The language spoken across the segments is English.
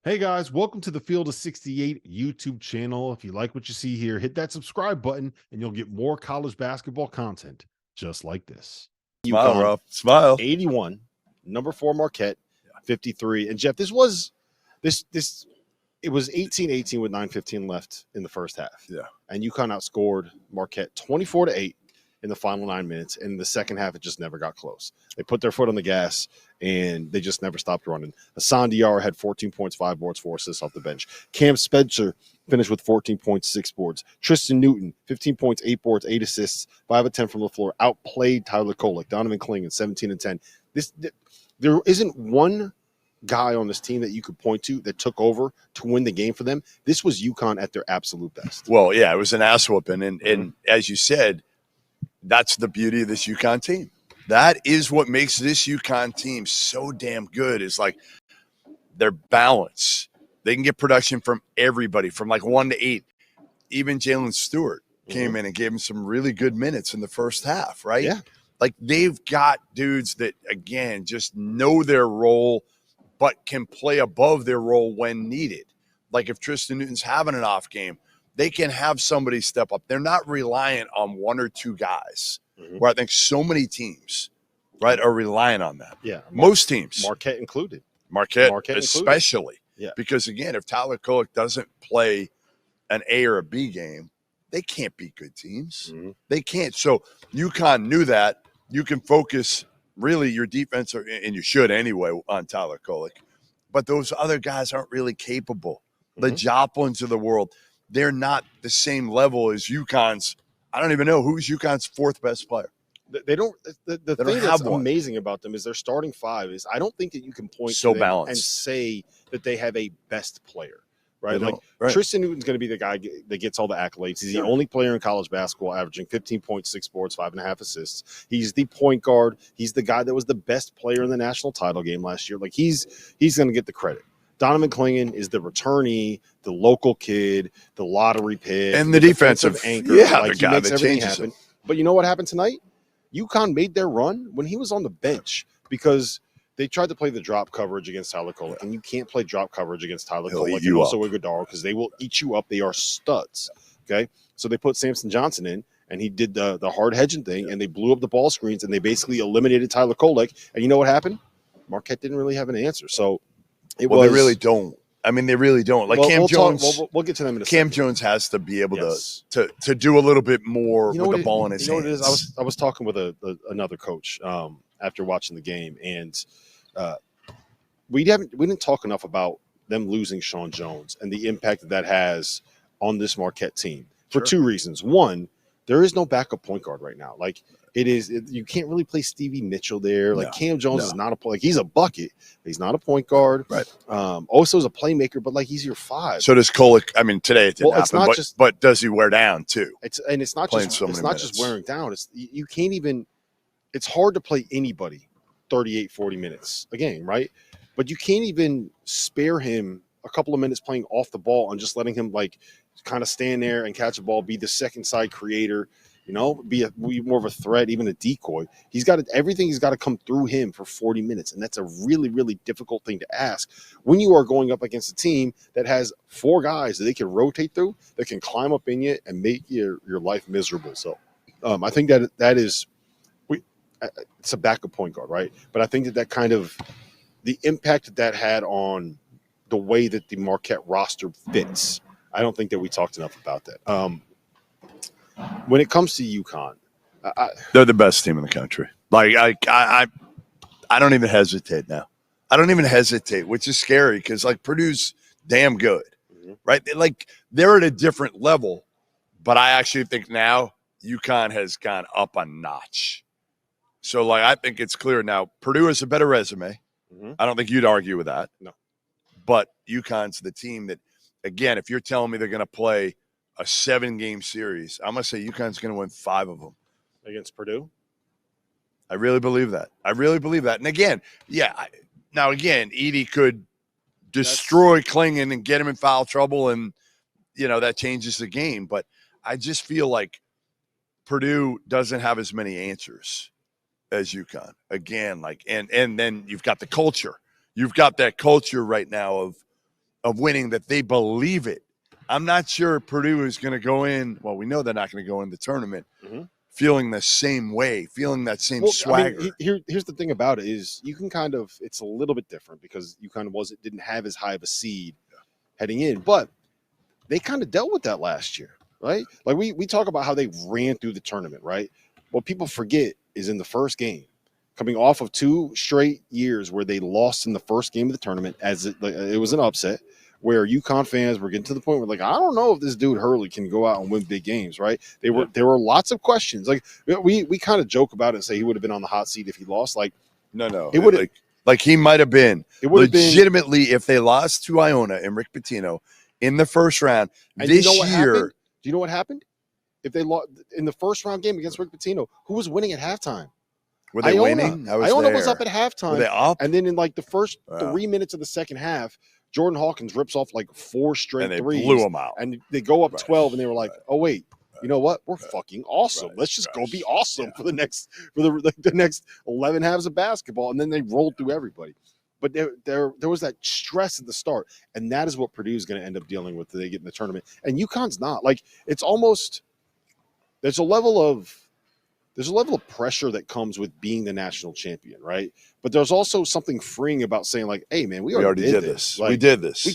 Hey guys, welcome to the Field of 68 YouTube channel. If you like what you see here, hit that subscribe button and you'll get more college basketball content just like this. Smile, UConn, Rob. Smile. 81, number 4 Marquette, 53. And Jeff, it was 18-18 with 9:15 left in the first half. Yeah. And UConn outscored Marquette 24-8 in the final 9 minutes. In the second half, it just never got close. They put their foot on the gas, and they just never stopped running. Hassan Diarra had 14 points, 5 boards, 4 assists off the bench. Cam Spencer finished with 14 points, 6 boards. Tristan Newton, 15 points, 8 boards, 8 assists, 5 of 10 from the floor. Outplayed Tyler Kolek. Donovan Clingan, 17 and 10. There isn't one guy on this team that you could point to that took over to win the game for them. This was UConn at their absolute best. Well, yeah, it was an ass whooping. And as you said, that's the beauty of this UConn team. That is what makes this UConn team so damn good, is like their balance. They can get production from everybody, from like 1 to 8. Even Jalen Stewart came in and gave him some really good minutes in the first half, right? Yeah. Like they've got dudes that, again, just know their role but can play above their role when needed. Like if Tristan Newton's having an off game, they can have somebody step up. They're not reliant on 1 or 2 guys, where I think so many teams, right, are relying on that. Yeah. Most teams. Marquette included. Marquette Included. especially. Yeah. Because, again, if Tyler Kolek doesn't play an A or a B game, they can't beat good teams. They can't. So UConn knew that. You can focus really your defense, and you should anyway, on Tyler Kolek. But those other guys aren't really capable. The Joplins of the world, they're not the same level as UConn's. I don't even know who's UConn's 4th best player. They don't. The thing that's amazing about them is their starting 5 is, I don't think that you can point to them balanced and say that they have a best player, right? Like Tristan Newton's going to be the guy that gets all the accolades. He's the only player in college basketball averaging 15.6 boards, 5.5 assists. He's the point guard. He's the guy that was the best player in the national title game last year. Like he's going to get the credit. Donovan Clingan is the returnee, the local kid, the lottery pick, and the defensive anchor. Yeah, like the guy makes that everything changes happen. But you know what happened tonight? UConn made their run when he was on the bench, because they tried to play the drop coverage against Tyler Kolek, and you can't play drop coverage against Tyler Kolek and also Iguodala, because they will eat you up. They are studs. Okay, so they put Samson Johnson in, and he did the hard hedging thing, and they blew up the ball screens, and they basically eliminated Tyler Kolek. And you know what happened? Marquette didn't really have an answer. So they really don't. I mean, they really don't. Like Cam Jones, we'll get to them in a Cam second. Jones has to be able to do a little bit more with the ball in his hands. What it is? I was talking with another coach after watching the game, and we didn't talk enough about them losing Sean Jones and the impact that has on this Marquette team for 2 reasons. One, there is no backup point guard right now. Like you can't really play Stevie Mitchell there. Like Cam Jones is not he's a bucket. He's not a point guard. Right. Also is a playmaker, but like he's your 5. So does Kolek. I mean, today it didn't happen, but does he wear down too? It's not just wearing down. You can't even. It's hard to play anybody 38, 40 minutes a game, right? But you can't even spare him a couple of minutes playing off the ball and just letting him like kind of stand there and catch a ball, be the second side creator, be more of a threat, even a decoy. Everything's got to come through him for 40 minutes. And that's a really, really difficult thing to ask when you are going up against a team that has 4 guys that they can rotate through, that can climb up in you and make your life miserable. So I think that is, it's a backup point guard, right? But I think that kind of the impact that had on the way that the Marquette roster fits, I don't think that we talked enough about that. When it comes to UConn, they're the best team in the country. Like I don't even hesitate now. I don't even hesitate, which is scary because like Purdue's damn good, right? They're at a different level, but I actually think now UConn has gone up a notch. So like I think it's clear now. Purdue has a better resume. I don't think you'd argue with that. No, but UConn's the team that, again, if you're telling me they're going to play a 7-game series, I'm going to say UConn's going to win 5 of them. Against Purdue? I really believe that. And again, Edey could destroy Clingan and get him in foul trouble, and, that changes the game. But I just feel like Purdue doesn't have as many answers as UConn. Again, and then you've got the culture. You've got that culture right now of of winning that they believe it. I'm not sure Purdue is going to go in. Well, we know they're not going to go in the tournament feeling the same way, feeling that same swagger. I mean, here's the thing about it is you can kind of, it's a little bit different because you kind of didn't have as high of a seed heading in, but they kind of dealt with that last year, right? Like we talk about how they ran through the tournament, right? What people forget is in the first game, coming off of 2 straight years where they lost in the first game of the tournament, as it was an upset, where UConn fans were getting to the point where, like, I don't know if this dude Hurley can go out and win big games, right? There were lots of questions. Like we kind of joke about it and say he would have been on the hot seat if he lost. Like, no, it would like he might have been. It would legitimately if they lost to Iona and Rick Pitino in the first round this year. Do you know what happened? If they lost in the first round game against Rick Pitino, who was winning at halftime? Were they winning? Iona was up at halftime. Were they up? And then in like the first 3 minutes of the second half, Jordan Hawkins rips off like 4 straight and they threes. Blew them out. And they go up 12 and they were like, oh, wait, you know what? We're fucking awesome. Let's just go be awesome for the next 11 halves of basketball. And then they rolled through everybody. But there was that stress at the start. And that is what Purdue is going to end up dealing with if they get in the tournament. And UConn's not. Like, it's almost – there's a level of pressure that comes with being the national champion, right? But there's also something freeing about saying, like, hey, man, we already did this. Like, we did this.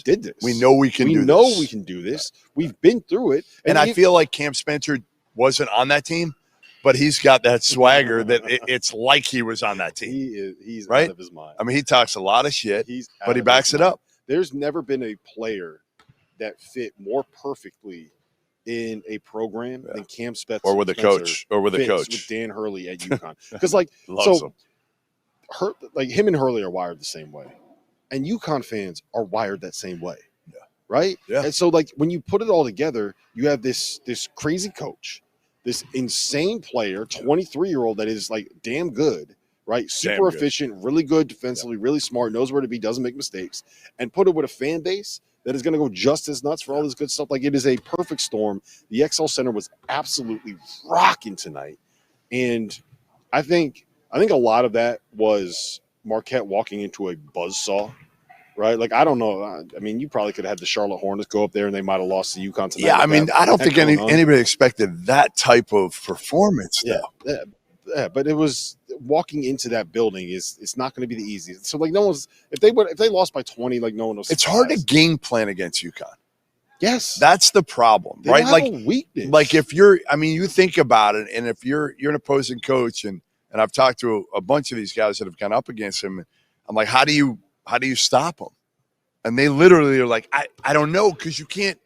We know we can do this. We know we can do this. We've been through it. And I feel like Cam Spencer wasn't on that team, but he's got that swagger that it's like he was on that team. He's right? out of his mind. I mean, he talks a lot of shit, but he backs it up. There's never been a player that fit more perfectly in a program than Cam Spencer or with a coach with Dan Hurley at UConn. Because like him and Hurley are wired the same way, and UConn fans are wired that same way, right? Yeah. And so like when you put it all together, you have this crazy coach, this insane player, 23-year-old that is like damn good, right? Super efficient, really good defensively, really smart, knows where to be, doesn't make mistakes, and put it with a fan base that is going to go just as nuts for all this good stuff. Like, it is a perfect storm. The XL Center was absolutely rocking tonight. And I think a lot of that was Marquette walking into a buzzsaw, right? Like, I don't know. I mean, you probably could have had the Charlotte Hornets go up there and they might have lost to UConn tonight. Yeah, I mean, I don't think anybody expected that type of performance. Yeah, but it was walking into that building it's not going to be the easiest. So like no one's if they lost by 20, like no one was. It's hard to game plan against UConn. Yes, that's the problem, right? Like a weakness. Like if you're, I mean, you think about it, and if you're an opposing coach, and I've talked to a bunch of these guys that have gone up against him, and I'm like, how do you stop them? And they literally are like, I don't know, because you can't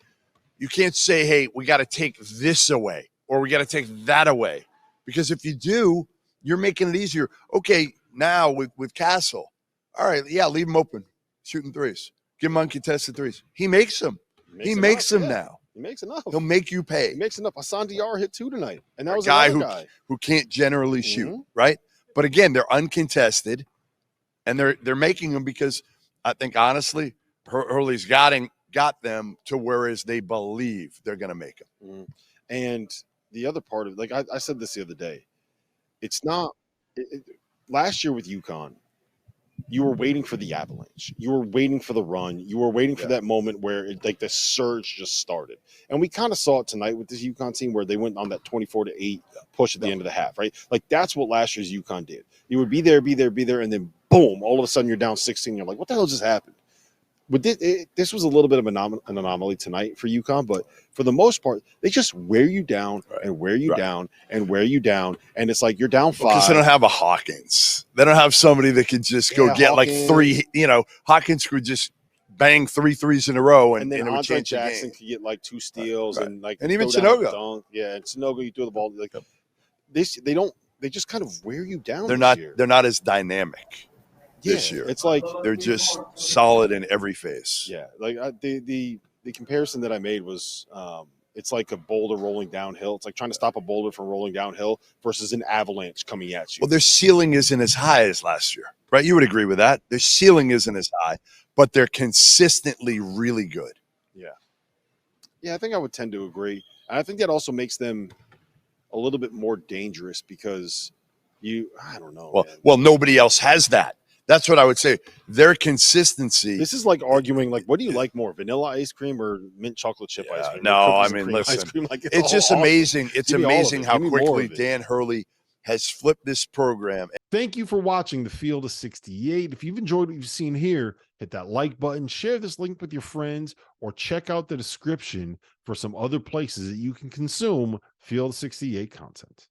say, hey, we got to take this away or we got to take that away. Because if you do, you're making it easier. Okay, now with Castle, all right, yeah, leave him open, shooting threes. Give him uncontested threes. He makes them. He makes them now. He makes enough. He'll make you pay. He makes enough. Hassan Diarra hit 2 tonight. And that was a guy guy who can't generally shoot, right? But again, they're uncontested, and they're making them because I think, honestly, Hurley's got them to whereas they believe they're going to make them. And the other part of, like I said this the other day, it's not last year with UConn, you were waiting for the avalanche. You were waiting for the run. You were waiting for that moment where the surge just started. And we kind of saw it tonight with this UConn team where they went on that 24-8 push at the end of the half, right? Like that's what last year's UConn did. You would be there, and then boom, all of a sudden you're down 16. You're like, what the hell just happened? But this was a little bit of an anomaly tonight for UConn, but for the most part, they just wear you down and wear you down and wear you down, and it's like you're down 5. Because they don't have a Hawkins. They don't have somebody that can just go get Hawkins, like 3. You know, Hawkins could just bang 3 threes in a row, and then it would Andre change the game. Jackson could get like 2 steals and even Sanogo. Yeah, and Sanogo, you throw the ball like they just kind of wear you down. They're not as dynamic. This year, it's like they're just solid in every phase. Yeah, like the comparison that I made was it's like a boulder rolling downhill. It's like trying to stop a boulder from rolling downhill versus an avalanche coming at you. Well, their ceiling isn't as high as last year, right? You would agree with that. Their ceiling isn't as high, but they're consistently really good. Yeah, I think I would tend to agree. And I think that also makes them a little bit more dangerous because I don't know. Well, nobody else has that. That's what I would say. Their consistency. This is like arguing, like, what do you like more, vanilla ice cream or mint chocolate chip ice cream? No, I mean, listen, ice cream? Like, it's just awesome. amazing. It's amazing how quickly Dan Dan Hurley has flipped this program. Thank you for watching the Field of 68. If you've enjoyed what you've seen here, hit that like button, share this link with your friends, or check out the description for some other places that you can consume Field of 68 content.